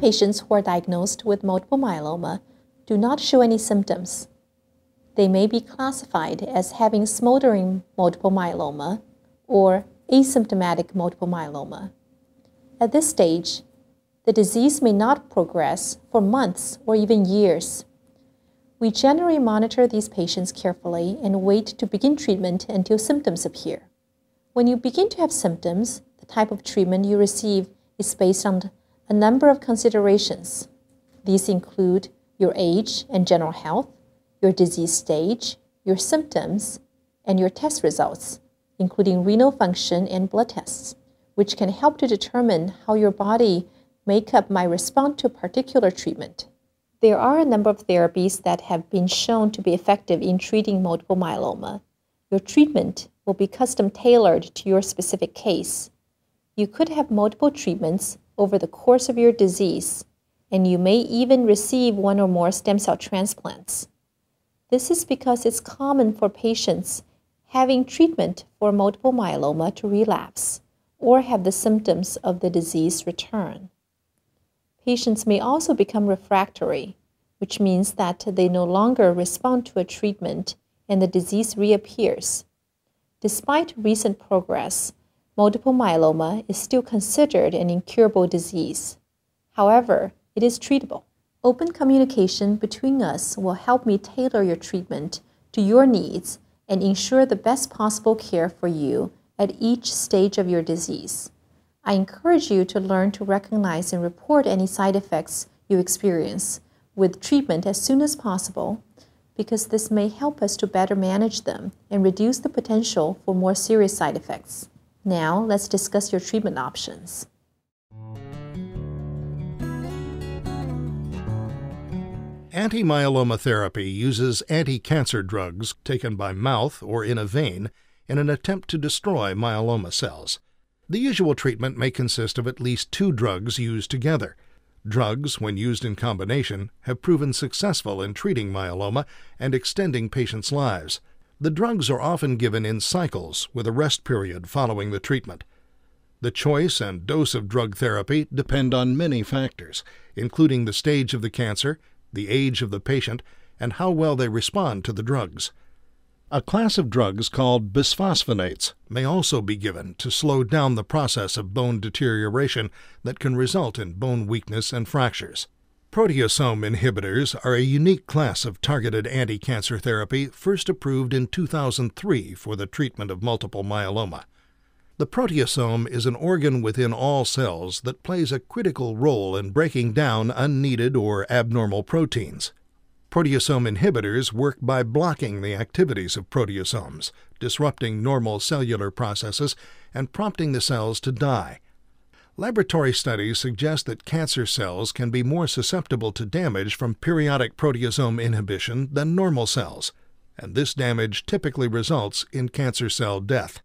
patients who are diagnosed with multiple myeloma do not show any symptoms. They may be classified as having smoldering multiple myeloma or asymptomatic multiple myeloma. At this stage, the disease may not progress for months or even years. We generally monitor these patients carefully and wait to begin treatment until symptoms appear. When you begin to have symptoms, the type of treatment you receive is based on a number of considerations. These include your age and general health, your disease stage, your symptoms, and your test results, including renal function and blood tests, which can help to determine how your body makeup might respond to a particular treatment. There are a number of therapies that have been shown to be effective in treating multiple myeloma. Your treatment will be custom-tailored to your specific case. You could have multiple treatments over the course of your disease, and you may even receive one or more stem cell transplants. This is because it's common for patients having treatment for multiple myeloma to relapse or have the symptoms of the disease return. Patients may also become refractory, which means that they no longer respond to a treatment and the disease reappears. Despite recent progress, multiple myeloma is still considered an incurable disease. However, it is treatable. Open communication between us will help me tailor your treatment to your needs and ensure the best possible care for you at each stage of your disease. I encourage you to learn to recognize and report any side effects you experience with treatment as soon as possible, because this may help us to better manage them and reduce the potential for more serious side effects. Now, let's discuss your treatment options. Anti-myeloma therapy uses anti-cancer drugs taken by mouth or in a vein in an attempt to destroy myeloma cells. The usual treatment may consist of at least 2 drugs used together. Drugs, when used in combination, have proven successful in treating myeloma and extending patients' lives. The drugs are often given in cycles with a rest period following the treatment. The choice and dose of drug therapy depend on many factors, including the stage of the cancer, the age of the patient, and how well they respond to the drugs. A class of drugs called bisphosphonates may also be given to slow down the process of bone deterioration that can result in bone weakness and fractures. Proteasome inhibitors are a unique class of targeted anti-cancer therapy first approved in 2003 for the treatment of multiple myeloma. The proteasome is an organ within all cells that plays a critical role in breaking down unneeded or abnormal proteins. Proteasome inhibitors work by blocking the activities of proteasomes, disrupting normal cellular processes and prompting the cells to die. Laboratory studies suggest that cancer cells can be more susceptible to damage from periodic proteasome inhibition than normal cells, and this damage typically results in cancer cell death.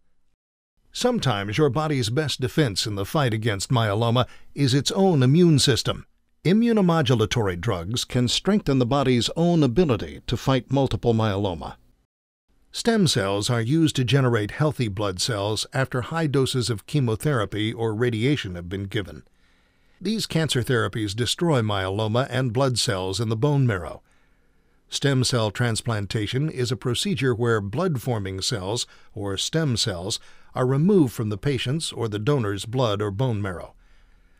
Sometimes your body's best defense in the fight against myeloma is its own immune system. Immunomodulatory drugs can strengthen the body's own ability to fight multiple myeloma. Stem cells are used to generate healthy blood cells after high doses of chemotherapy or radiation have been given. These cancer therapies destroy myeloma and blood cells in the bone marrow. Stem cell transplantation is a procedure where blood-forming cells, or stem cells, are removed from the patient's or the donor's blood or bone marrow.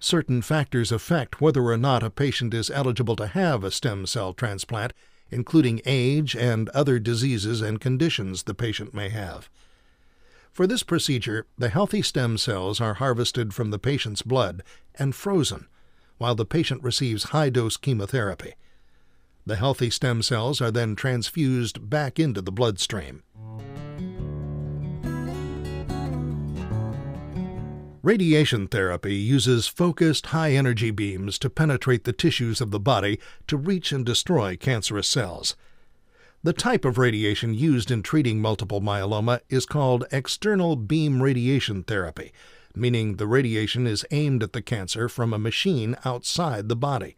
Certain factors affect whether or not a patient is eligible to have a stem cell transplant, including age and other diseases and conditions the patient may have. For this procedure, the healthy stem cells are harvested from the patient's blood and frozen, while the patient receives high-dose chemotherapy. The healthy stem cells are then transfused back into the bloodstream. Radiation therapy uses focused high-energy beams to penetrate the tissues of the body to reach and destroy cancerous cells. The type of radiation used in treating multiple myeloma is called external beam radiation therapy, meaning the radiation is aimed at the cancer from a machine outside the body.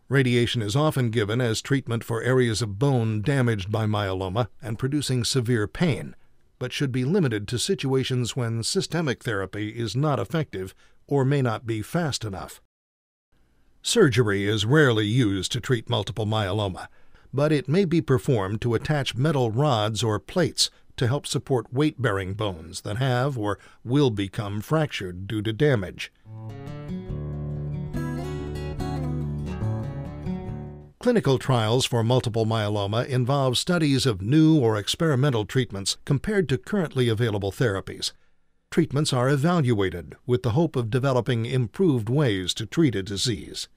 Radiation is often given as treatment for areas of bone damaged by myeloma and producing severe pain, but should be limited to situations when systemic therapy is not effective or may not be fast enough. Surgery is rarely used to treat multiple myeloma, but it may be performed to attach metal rods or plates to help support weight-bearing bones that have or will become fractured due to damage. Clinical trials for multiple myeloma involve studies of new or experimental treatments compared to currently available therapies. Treatments are evaluated with the hope of developing improved ways to treat a disease.